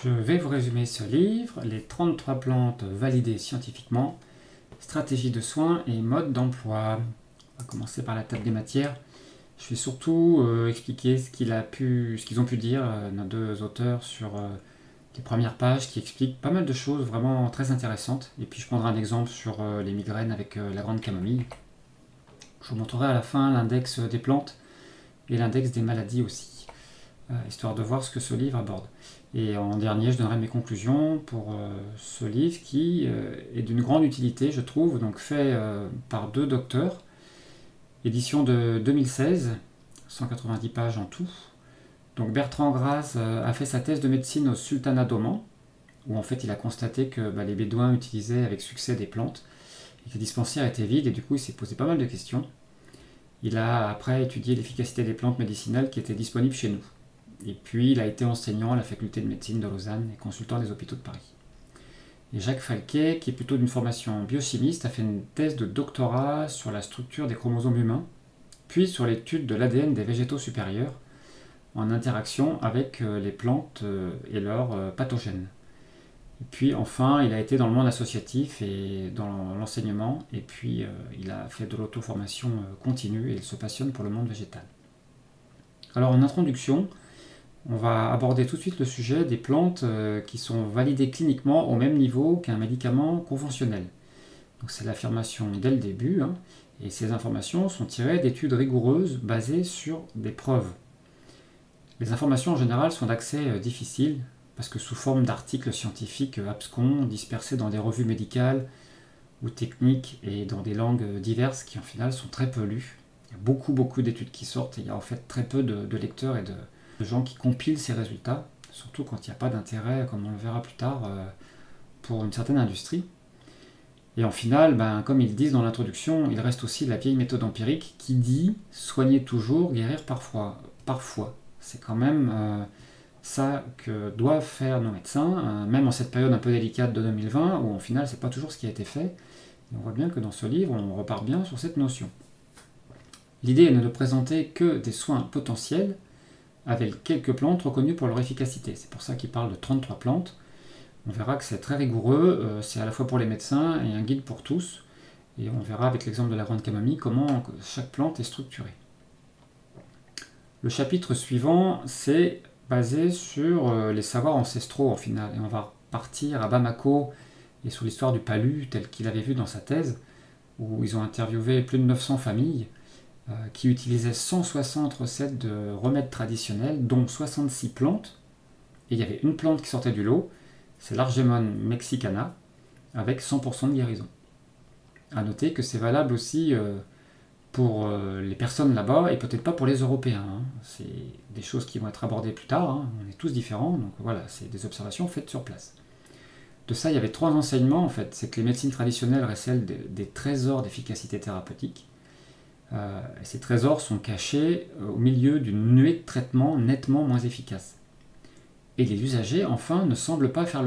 Je vais vous résumer ce livre, les 33 plantes validées scientifiquement, stratégie de soins et mode d'emploi. On va commencer par la table des matières. Je vais surtout expliquer ce qu'ils ont pu dire, nos deux auteurs, sur les premières pages qui expliquent pas mal de choses vraiment très intéressantes. Et puis je prendrai un exemple sur les migraines avec la grande camomille. Je vous montrerai à la fin l'index des plantes et l'index des maladies aussi, histoire de voir ce que ce livre aborde. Et en dernier, je donnerai mes conclusions pour ce livre qui est d'une grande utilité, je trouve, donc fait par deux docteurs, édition de 2016, 190 pages en tout. Donc Bertrand Graz a fait sa thèse de médecine au Sultanat d'Oman, où en fait il a constaté que les Bédouins utilisaient avec succès des plantes, et que les dispensaires étaient vides, et du coup il s'est posé pas mal de questions. Il a après étudié l'efficacité des plantes médicinales qui étaient disponibles chez nous. Et puis il a été enseignant à la faculté de médecine de Lausanne et consultant des hôpitaux de Paris. Et Jacques Falquet, qui est plutôt d'une formation biochimiste, a fait une thèse de doctorat sur la structure des chromosomes humains, puis sur l'étude de l'ADN des végétaux supérieurs, en interaction avec les plantes et leurs pathogènes. Et puis enfin, il a été dans le monde associatif et dans l'enseignement, et puis il a fait de l'auto-formation continue et il se passionne pour le monde végétal. Alors en introduction, on va aborder tout de suite le sujet des plantes qui sont validées cliniquement au même niveau qu'un médicament conventionnel. Donc c'est l'affirmation dès le début, et ces informations sont tirées d'études rigoureuses basées sur des preuves. Les informations en général sont d'accès difficile, parce que sous forme d'articles scientifiques abscons, dispersés dans des revues médicales ou techniques et dans des langues diverses qui en final sont très peu lues. Il y a beaucoup d'études qui sortent et il y a en fait très peu de lecteurs et de gens qui compilent ces résultats, surtout quand il n'y a pas d'intérêt, comme on le verra plus tard, pour une certaine industrie. Et en final, comme ils disent dans l'introduction, il reste aussi la vieille méthode empirique qui dit « soigner toujours, guérir parfois ». C'est quand même ça que doivent faire nos médecins, même en cette période un peu délicate de 2020, où en final, c'est pas toujours ce qui a été fait. Et on voit bien que dans ce livre, on repart bien sur cette notion. L'idée est de ne présenter que des soins potentiels, avec quelques plantes reconnues pour leur efficacité. C'est pour ça qu'il parle de 33 plantes. On verra que c'est très rigoureux, c'est à la fois pour les médecins et un guide pour tous. Et on verra avec l'exemple de la grande camomille comment chaque plante est structurée. Le chapitre suivant, c'est basé sur les savoirs ancestraux en final. Et on va partir à Bamako et sur l'histoire du palu tel qu'il avait vu dans sa thèse, où ils ont interviewé plus de 900 familles qui utilisait 160 recettes de remèdes traditionnels, dont 66 plantes. Et il y avait une plante qui sortait du lot, c'est l'Argemone mexicana, avec 100% de guérison. A noter que c'est valable aussi pour les personnes là-bas, et peut-être pas pour les Européens. C'est des choses qui vont être abordées plus tard, on est tous différents, donc voilà, c'est des observations faites sur place. De ça, il y avait 3 enseignements, en fait. C'est que les médecines traditionnelles recèlent des trésors d'efficacité thérapeutique. Ces trésors sont cachés au milieu d'une nuée de traitements nettement moins efficaces. Et les usagers, enfin, ne semblent pas faire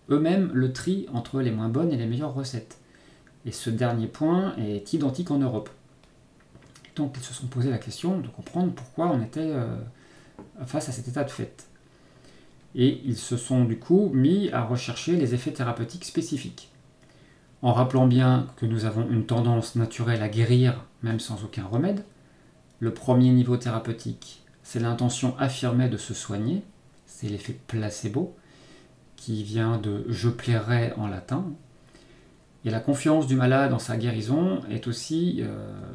eux-mêmes le tri entre les moins bonnes et les meilleures recettes. Et ce dernier point est identique en Europe. Donc ils se sont posé la question de comprendre pourquoi on était face à cet état de fait. Et ils se sont du coup mis à rechercher les effets thérapeutiques spécifiques. En rappelant bien que nous avons une tendance naturelle à guérir, même sans aucun remède. Le premier niveau thérapeutique, c'est l'intention affirmée de se soigner, c'est l'effet placebo, qui vient de « je plairai » en latin. Et la confiance du malade en sa guérison est aussi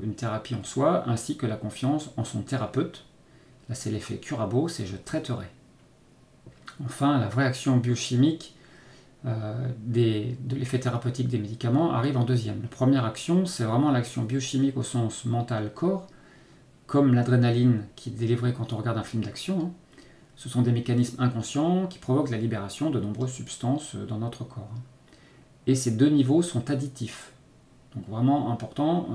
une thérapie en soi, ainsi que la confiance en son thérapeute. Là, c'est l'effet curabo, c'est « je traiterai ». Enfin, la vraie action biochimique de l'effet thérapeutique des médicaments arrive en deuxième. La première action, c'est vraiment l'action biochimique au sens mental-corps, comme l'adrénaline qui est délivrée quand on regarde un film d'action. Ce sont des mécanismes inconscients qui provoquent la libération de nombreuses substances dans notre corps. Et ces deux niveaux sont additifs. Donc vraiment important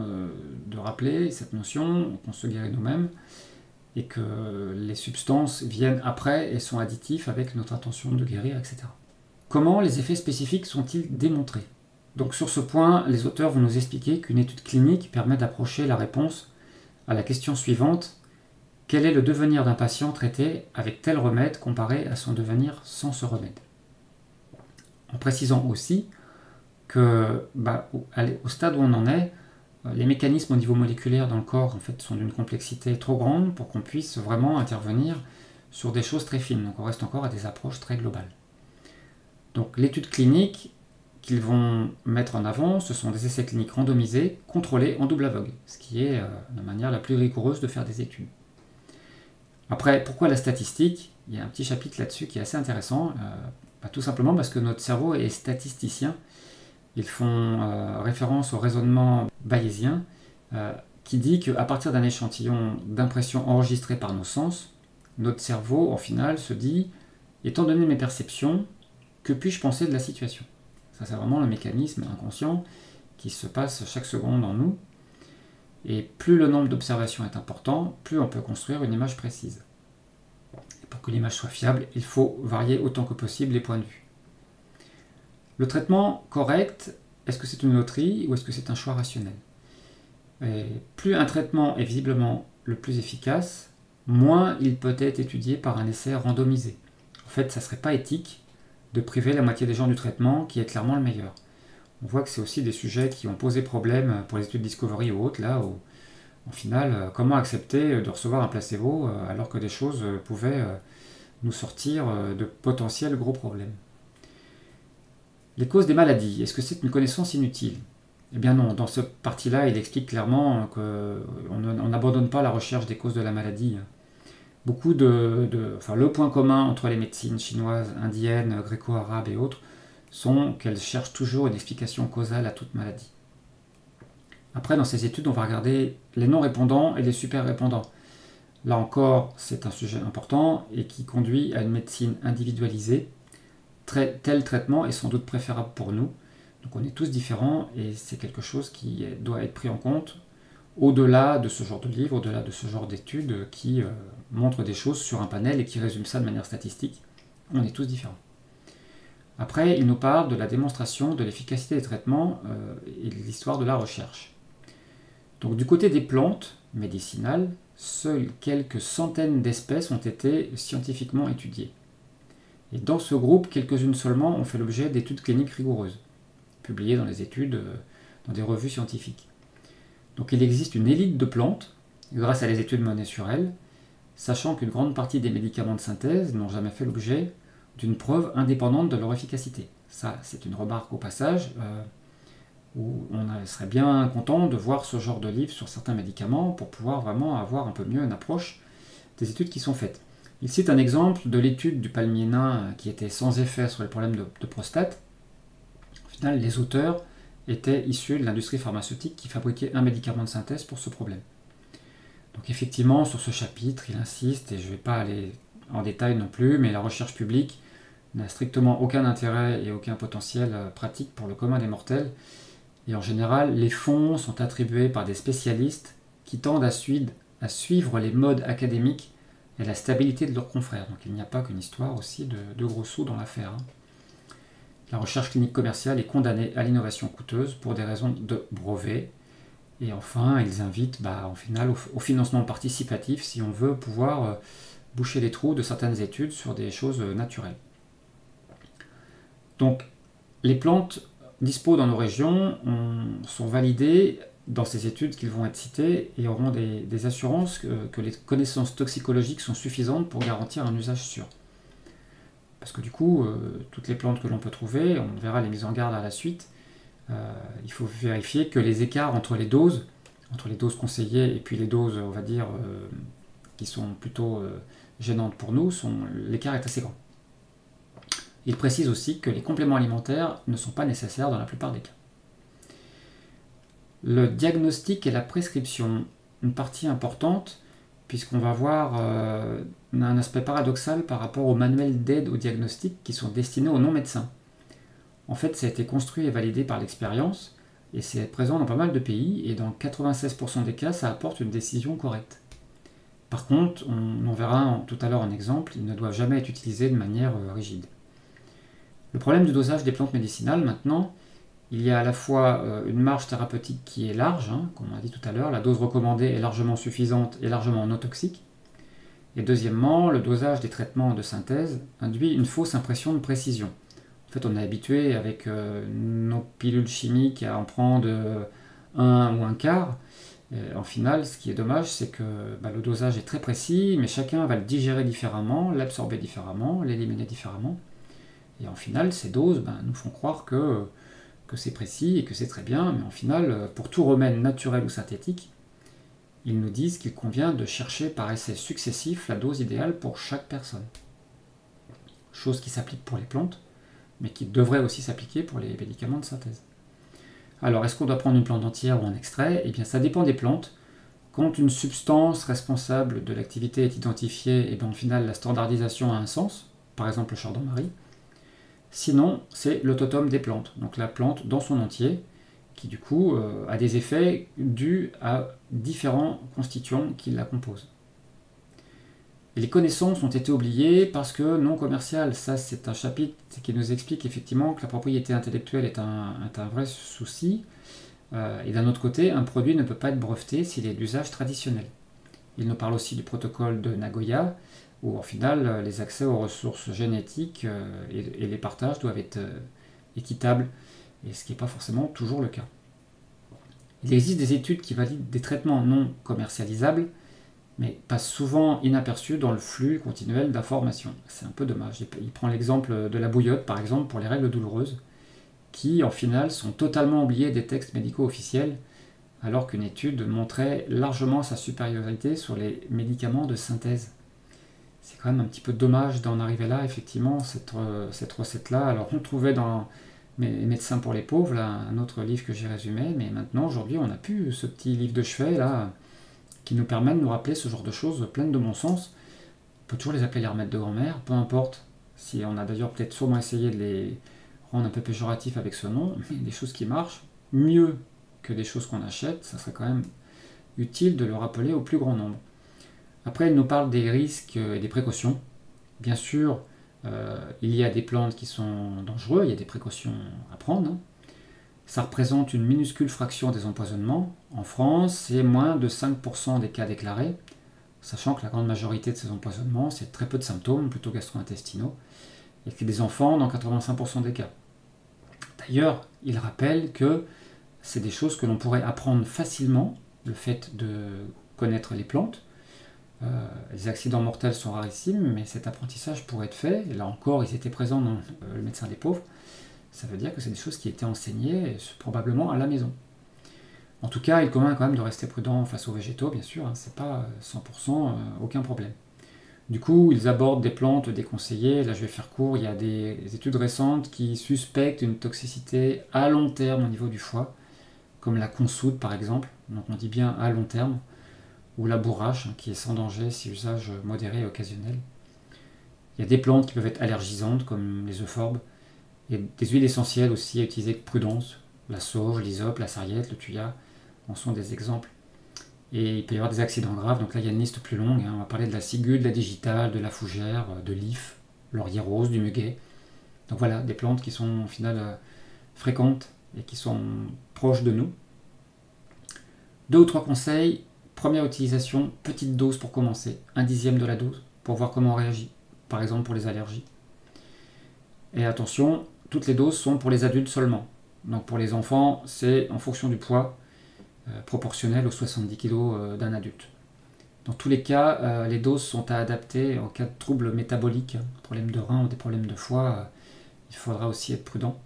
de rappeler cette notion qu'on se guérit nous-mêmes et que les substances viennent après et sont additifs avec notre intention de guérir, etc. Comment les effets spécifiques sont-ils démontrés? Donc sur ce point, les auteurs vont nous expliquer qu'une étude clinique permet d'approcher la réponse à la question suivante: quel est le devenir d'un patient traité avec tel remède comparé à son devenir sans ce remède? en précisant aussi que au stade où on en est, les mécanismes au niveau moléculaire dans le corps en fait, sont d'une complexité trop grande pour qu'on puisse vraiment intervenir sur des choses très fines. Donc on reste encore à des approches très globales. Donc l'étude clinique qu'ils vont mettre en avant, ce sont des essais cliniques randomisés, contrôlés en double aveugle, ce qui est la manière la plus rigoureuse de faire des études. Après, pourquoi la statistique? Il y a un petit chapitre là-dessus qui est assez intéressant, tout simplement parce que notre cerveau est statisticien. Ils font référence au raisonnement bayésien qui dit qu'à partir d'un échantillon d'impressions enregistrées par nos sens, notre cerveau, en final, se dit, étant donné mes perceptions, que puis-je penser de la situation? Ça, c'est vraiment le mécanisme inconscient qui se passe chaque seconde en nous. Et plus le nombre d'observations est important, plus on peut construire une image précise. Et pour que l'image soit fiable, il faut varier autant que possible les points de vue. Le traitement correct, est-ce que c'est une loterie ou est-ce que c'est un choix rationnel? Et plus un traitement est visiblement le plus efficace, moins il peut être étudié par un essai randomisé. En fait, ça ne serait pas éthique de priver la moitié des gens du traitement qui est clairement le meilleur. On voit que c'est aussi des sujets qui ont posé problème pour les études Discovery ou autres, là où, en final, comment accepter de recevoir un placebo alors que des choses pouvaient nous sortir de potentiels gros problèmes. Les causes des maladies, est-ce que c'est une connaissance inutile? Eh bien non, dans cette partie-là, il explique clairement qu'on n'abandonne pas la recherche des causes de la maladie. Le point commun entre les médecines chinoises, indiennes, gréco-arabes et autres, sont qu'elles cherchent toujours une explication causale à toute maladie. Après, dans ces études, on va regarder les non-répondants et les super-répondants. Là encore, c'est un sujet important et qui conduit à une médecine individualisée. Tel traitement est sans doute préférable pour nous. Donc on est tous différents et c'est quelque chose qui doit être pris en compte au-delà de ce genre de livre, au-delà de ce genre d'études qui montrent des choses sur un panel et qui résument ça de manière statistique. On est tous différents. Après, il nous parle de la démonstration de l'efficacité des traitements et de l'histoire de la recherche. Donc du côté des plantes médicinales, seules quelques centaines d'espèces ont été scientifiquement étudiées. Et dans ce groupe, quelques-unes seulement ont fait l'objet d'études cliniques rigoureuses, publiées dans les études, dans des revues scientifiques. Donc il existe une élite de plantes, grâce à les études menées sur elles, sachant qu'une grande partie des médicaments de synthèse n'ont jamais fait l'objet d'une preuve indépendante de leur efficacité. Ça, c'est une remarque au passage, où on serait bien content de voir ce genre de livre sur certains médicaments pour pouvoir vraiment avoir un peu mieux une approche des études qui sont faites. Il cite un exemple de l'étude du palmier nain qui était sans effet sur les problèmes de prostate. Au final, les auteurs étaient issus de l'industrie pharmaceutique qui fabriquait un médicament de synthèse pour ce problème. Donc effectivement, sur ce chapitre, il insiste, et je ne vais pas aller en détail non plus, mais la recherche publique n'a strictement aucun intérêt et aucun potentiel pratique pour le commun des mortels. Et en général, les fonds sont attribués par des spécialistes qui tendent à suivre les modes académiques et la stabilité de leurs confrères. Donc il n'y a pas qu'une histoire aussi de gros sous dans l'affaire. La recherche clinique commerciale est condamnée à l'innovation coûteuse pour des raisons de brevet. Et enfin, ils invitent en final, au financement participatif si on veut pouvoir boucher les trous de certaines études sur des choses naturelles. Donc, les plantes dispo dans nos régions sont validées dans ces études qu'ils vont être citées et auront des assurances que les connaissances toxicologiques sont suffisantes pour garantir un usage sûr. Parce que du coup, toutes les plantes que l'on peut trouver, on verra les mises en garde à la suite, il faut vérifier que les écarts entre les doses conseillées et puis les doses, on va dire, qui sont plutôt gênantes pour nous, l'écart est assez grand. Il précise aussi que les compléments alimentaires ne sont pas nécessaires dans la plupart des cas. Le diagnostic et la prescription, une partie importante, puisqu'on va voir un aspect paradoxal par rapport aux manuels d'aide au diagnostic qui sont destinés aux non-médecins. En fait, ça a été construit et validé par l'expérience, et c'est présent dans pas mal de pays, et dans 96% des cas, ça apporte une décision correcte. Par contre, on verra tout à l'heure un exemple, ils ne doivent jamais être utilisés de manière rigide. Le problème du dosage des plantes médicinales, maintenant, il y a à la fois une marge thérapeutique qui est large, comme on a dit tout à l'heure, la dose recommandée est largement suffisante et largement non toxique. Et deuxièmement, le dosage des traitements de synthèse induit une fausse impression de précision. En fait, on est habitué avec nos pilules chimiques à en prendre un ou un quart. Et en final, ce qui est dommage, c'est que le dosage est très précis, mais chacun va le digérer différemment, l'absorber différemment, l'éliminer différemment. Et en final, ces doses nous font croire que c'est précis et que c'est très bien, mais en final, pour tout remède naturel ou synthétique, ils nous disent qu'il convient de chercher par essai successif la dose idéale pour chaque personne. Chose qui s'applique pour les plantes, mais qui devrait aussi s'appliquer pour les médicaments de synthèse. Alors, est-ce qu'on doit prendre une plante entière ou un extrait? Eh bien, ça dépend des plantes. Quand une substance responsable de l'activité est identifiée, et bien, au final, la standardisation a un sens, par exemple le chardon-marie. Sinon, c'est l'autotome des plantes, donc la plante dans son entier, qui du coup a des effets dus à différents constituants qui la composent. Et les connaissances ont été oubliées parce que non commerciales. Ça, c'est un chapitre qui nous explique effectivement que la propriété intellectuelle est un vrai souci. Et d'un autre côté, un produit ne peut pas être breveté s'il est d'usage traditionnel. Il nous parle aussi du protocole de Nagoya, où en final, les accès aux ressources génétiques et les partages doivent être équitables, et ce qui n'est pas forcément toujours le cas. Il existe des études qui valident des traitements non commercialisables, mais passent souvent inaperçus dans le flux continuel d'informations. C'est un peu dommage. Il prend l'exemple de la bouillotte, par exemple, pour les règles douloureuses, qui, en final, sont totalement oubliées des textes médicaux officiels, alors qu'une étude montrait largement sa supériorité sur les médicaments de synthèse. C'est quand même un petit peu dommage d'en arriver là, effectivement, cette recette-là. Alors, on trouvait dans Médecins pour les pauvres, là, un autre livre que j'ai résumé, mais maintenant, aujourd'hui, on n'a plus ce petit livre de chevet, là, qui nous permet de nous rappeler ce genre de choses pleines de bon sens. On peut toujours les appeler les remèdes de grand-mère, peu importe. Si on a d'ailleurs peut-être sûrement essayé de les rendre un peu péjoratifs avec ce nom, mais des choses qui marchent mieux que des choses qu'on achète, ça serait quand même utile de le rappeler au plus grand nombre. Après, il nous parle des risques et des précautions. Bien sûr, il y a des plantes qui sont dangereuses, il y a des précautions à prendre. Ça représente une minuscule fraction des empoisonnements. En France, c'est moins de 5% des cas déclarés, sachant que la grande majorité de ces empoisonnements, c'est très peu de symptômes, plutôt gastro-intestinaux, et que des enfants dans 85% des cas. D'ailleurs, il rappelle que c'est des choses que l'on pourrait apprendre facilement, le fait de connaître les plantes. Les accidents mortels sont rarissimes, mais cet apprentissage pourrait être fait. Et là encore, ils étaient présents dans le médecin des pauvres. Ça veut dire que c'est des choses qui étaient enseignées probablement à la maison. En tout cas, il convient quand même de rester prudent face aux végétaux, bien sûr, c'est pas 100% aucun problème. Du coup, ils abordent des plantes déconseillées. Là, je vais faire court. Il y a des études récentes qui suspectent une toxicité à long terme au niveau du foie, comme la consoude par exemple. Donc on dit bien à long terme, ou la bourrache, qui est sans danger si usage modéré et occasionnel. Il y a des plantes qui peuvent être allergisantes, comme les euphorbes. Il y a des huiles essentielles aussi à utiliser avec prudence. La sauge, l'hysope, la sarriette, le thuya en sont des exemples. Et il peut y avoir des accidents graves, donc là il y a une liste plus longue. On va parler de la ciguë, de la digitale, de la fougère, de l'if, laurier rose, du muguet. Donc voilà, des plantes qui sont au final fréquentes et qui sont proches de nous. 2 ou 3 conseils. Première utilisation, petite dose pour commencer, 1/10 de la dose, pour voir comment on réagit, par exemple pour les allergies. Et attention, toutes les doses sont pour les adultes seulement. Donc pour les enfants, c'est en fonction du poids, proportionnel aux 70 kg d'un adulte. Dans tous les cas, les doses sont à adapter en cas de troubles métaboliques, problèmes de rein ou des problèmes de foie, il faudra aussi être prudent.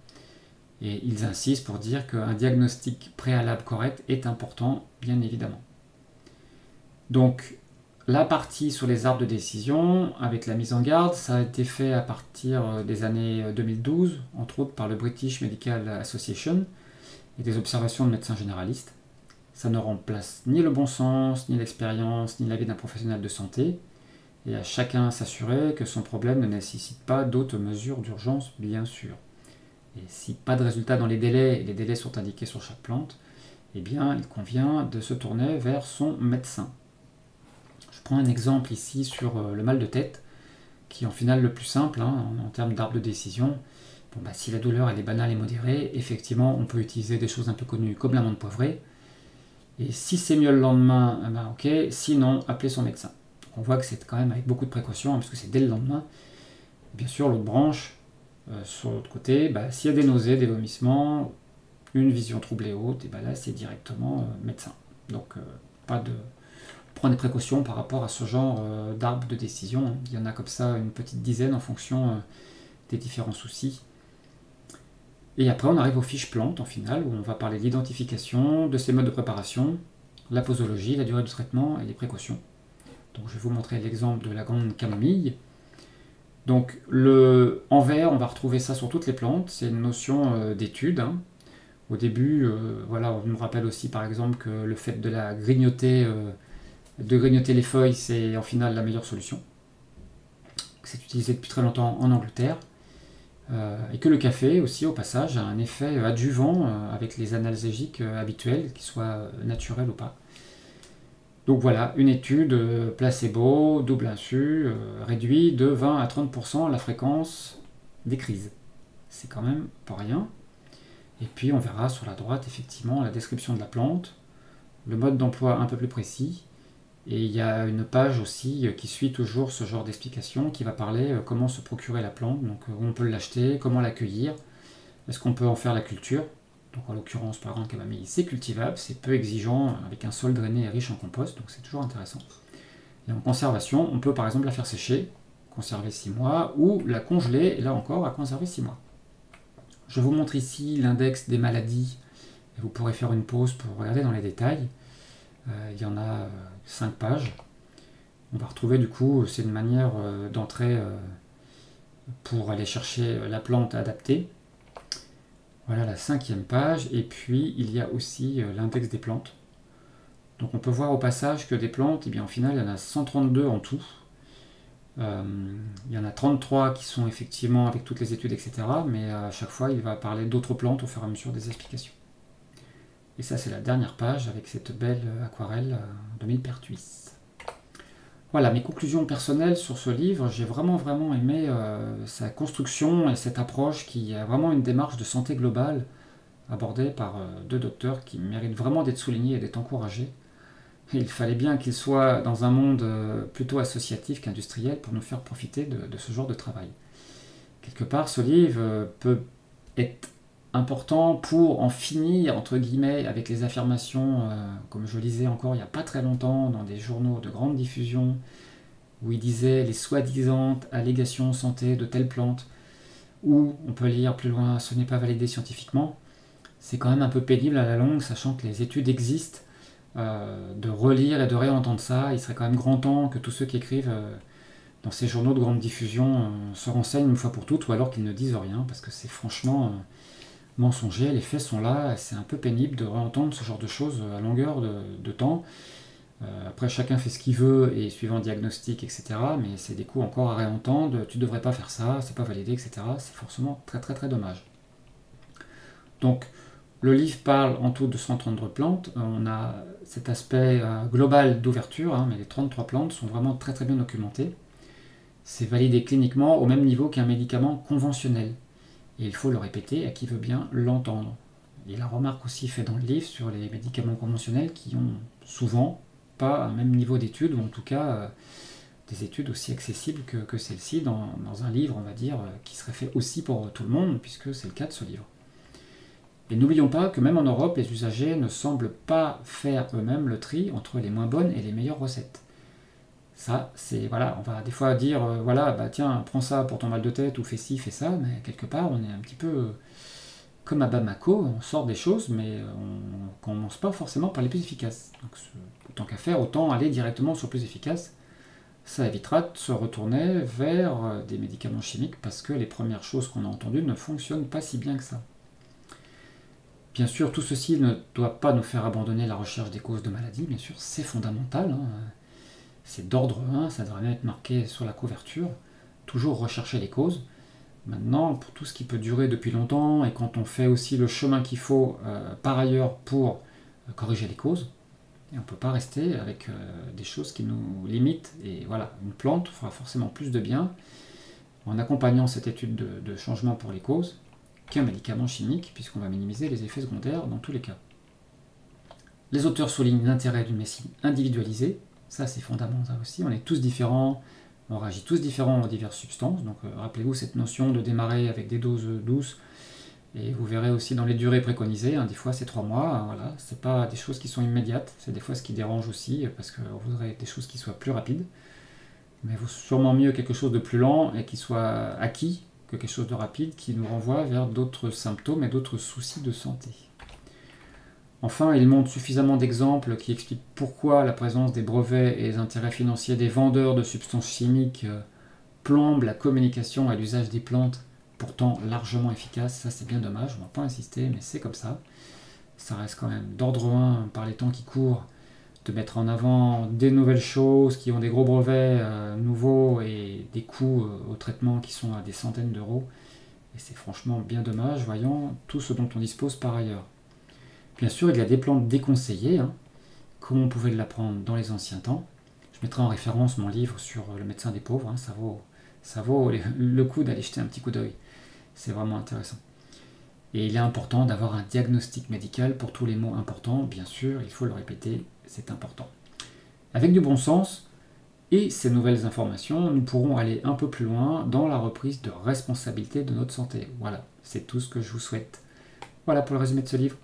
Et ils insistent pour dire qu'un diagnostic préalable correct est important, bien évidemment. Donc, la partie sur les arbres de décision, avec la mise en garde, ça a été fait à partir des années 2012, entre autres par le British Medical Association, et des observations de médecins généralistes. Ça ne remplace ni le bon sens, ni l'expérience, ni l'avis d'un professionnel de santé, et à chacun s'assurer que son problème ne nécessite pas d'autres mesures d'urgence, bien sûr. Et si pas de résultat dans les délais sont indiqués sur chaque plante, eh bien, il convient de se tourner vers son médecin. Je prends un exemple ici sur le mal de tête, qui est en final le plus simple en termes d'arbre de décision. Bon, si la douleur elle est banale et modérée, effectivement, on peut utiliser des choses un peu connues comme l'amande poivrée. Et si c'est mieux le lendemain, ok. Sinon, appelez son médecin. On voit que c'est quand même avec beaucoup de précautions, parce que c'est dès le lendemain. Bien sûr, l'autre branche, Sur l'autre côté, s'il y a des nausées, des vomissements, une vision troublée haute, et là c'est directement médecin. Donc prenez des précautions par rapport à ce genre d'arbre de décision, hein. Il y en a comme ça une petite dizaine en fonction des différents soucis. Et après on arrive aux fiches plantes en finale, où on va parler de l'identification, de ces modes de préparation, la posologie, la durée du traitement et les précautions. Donc je vais vous montrer l'exemple de la grande camomille. Donc en vert, on va retrouver ça sur toutes les plantes, c'est une notion d'étude, hein. Au début, voilà, on me rappelle aussi par exemple que le fait de grignoter les feuilles, c'est en final la meilleure solution. C'est utilisé depuis très longtemps en Angleterre. Et que le café aussi, au passage, a un effet adjuvant avec les analgésiques habituels, qu'ils soient naturels ou pas. Donc voilà, une étude placebo, double insu, réduit de 20 à 30% la fréquence des crises. C'est quand même pas rien. Et puis on verra sur la droite effectivement la description de la plante, le mode d'emploi un peu plus précis. Et il y a une page aussi qui suit toujours ce genre d'explication qui va parler comment se procurer la plante, donc où on peut l'acheter, comment l'accueillir, est-ce qu'on peut en faire la culture. Donc en l'occurrence, par exemple, camomille, c'est cultivable, c'est peu exigeant, avec un sol drainé et riche en compost, donc c'est toujours intéressant. Et en conservation, on peut par exemple la faire sécher, conserver 6 mois, ou la congeler, et là encore, à conserver 6 mois. Je vous montre ici l'index des maladies, et vous pourrez faire une pause pour regarder dans les détails. Il y en a 5 pages. On va retrouver du coup, c'est une manière d'entrer pour aller chercher la plante adaptée. Voilà la 5e page, et puis il y a aussi l'index des plantes. Donc on peut voir au passage que des plantes, au final il y en a 132 en tout. Il y en a 33 qui sont effectivement avec toutes les études, etc. Mais à chaque fois il va parler d'autres plantes au fur et à mesure des explications. Et ça c'est la dernière page avec cette belle aquarelle de Millepertuis. Voilà, mes conclusions personnelles sur ce livre, j'ai vraiment aimé sa construction et cette approche qui a vraiment une démarche de santé globale abordée par 2 docteurs qui méritent vraiment d'être soulignés et d'être encouragés. Et il fallait bien qu'ils soient dans un monde plutôt associatif qu'industriel pour nous faire profiter de ce genre de travail. Quelque part, ce livre peut être important pour en finir, entre guillemets, avec les affirmations, comme je lisais encore il n'y a pas très longtemps, dans des journaux de grande diffusion, où il disait les soi-disant allégations santé de telle plante, ou on peut lire plus loin, ce n'est pas validé scientifiquement. C'est quand même un peu pénible à la longue, sachant que les études existent, de relire et de réentendre ça. Il serait quand même grand temps que tous ceux qui écrivent dans ces journaux de grande diffusion se renseignent une fois pour toutes, ou alors qu'ils ne disent rien, parce que c'est franchement mensonger, les faits sont là, c'est un peu pénible de réentendre ce genre de choses à longueur de temps. Après chacun fait ce qu'il veut et suivant le diagnostic, etc. Mais c'est des coups encore à réentendre, tu devrais pas faire ça, c'est pas validé, etc. C'est forcément très dommage. Donc le livre parle en tout de 132 plantes, on a cet aspect global d'ouverture, hein, mais les 33 plantes sont vraiment très bien documentées. C'est validé cliniquement au même niveau qu'un médicament conventionnel. Et il faut le répéter à qui veut bien l'entendre. Et la remarque aussi faite dans le livre sur les médicaments conventionnels qui ont souvent pas un même niveau d'études, ou en tout cas des études aussi accessibles que celle-ci dans un livre, on va dire, qui serait fait aussi pour tout le monde, puisque c'est le cas de ce livre. Et n'oublions pas que même en Europe, les usagers ne semblent pas faire eux-mêmes le tri entre les moins bonnes et les meilleures recettes. Ça, c'est, voilà, on va des fois dire, tiens, prends ça pour ton mal de tête, ou fais ci, fais ça, mais quelque part, on est un petit peu comme à Bamako, on sort des choses, mais on ne commence pas forcément par les plus efficaces. Donc, tant qu'à faire, autant aller directement sur le plus efficace. Ça évitera de se retourner vers des médicaments chimiques, parce que les premières choses qu'on a entendues ne fonctionnent pas si bien que ça. Bien sûr, tout ceci ne doit pas nous faire abandonner la recherche des causes de maladies, bien sûr, c'est fondamental, hein. C'est d'ordre 1, ça devrait même être marqué sur la couverture, toujours rechercher les causes. Maintenant, pour tout ce qui peut durer depuis longtemps, et quand on fait aussi le chemin qu'il faut par ailleurs pour corriger les causes, et on ne peut pas rester avec des choses qui nous limitent. Et voilà, une plante fera forcément plus de bien en accompagnant cette étude de changement pour les causes qu'un médicament chimique, puisqu'on va minimiser les effets secondaires dans tous les cas. Les auteurs soulignent l'intérêt d'une médecine individualisée. Ça, c'est fondamental aussi. On est tous différents, On réagit tous différents aux diverses substances, donc rappelez-vous cette notion de démarrer avec des doses douces, et vous verrez aussi dans les durées préconisées, des fois c'est 3 mois, voilà, c'est pas des choses qui sont immédiates, c'est des fois ce qui dérange aussi, parce qu'on voudrait des choses qui soient plus rapides, mais il vaut sûrement mieux quelque chose de plus lent et qui soit acquis que quelque chose de rapide qui nous renvoie vers d'autres symptômes et d'autres soucis de santé. Enfin, il montre suffisamment d'exemples qui expliquent pourquoi la présence des brevets et les intérêts financiers des vendeurs de substances chimiques plombent la communication et l'usage des plantes, pourtant largement efficaces. Ça, c'est bien dommage, on ne va pas insister, mais c'est comme ça. Ça reste quand même d'ordre 1 par les temps qui courent de mettre en avant des nouvelles choses qui ont des gros brevets nouveaux et des coûts au traitement qui sont à des centaines d'euros. Et c'est franchement bien dommage, voyant tout ce dont on dispose par ailleurs. Bien sûr, il y a des plantes déconseillées, comme on pouvait l'apprendre dans les anciens temps. Je mettrai en référence mon livre sur le médecin des pauvres, ça vaut le coup d'aller jeter un petit coup d'œil. C'est vraiment intéressant. Et il est important d'avoir un diagnostic médical pour tous les mots importants, bien sûr, il faut le répéter, c'est important. Avec du bon sens et ces nouvelles informations, nous pourrons aller un peu plus loin dans la reprise de responsabilité de notre santé. Voilà, c'est tout ce que je vous souhaite. Voilà pour le résumé de ce livre.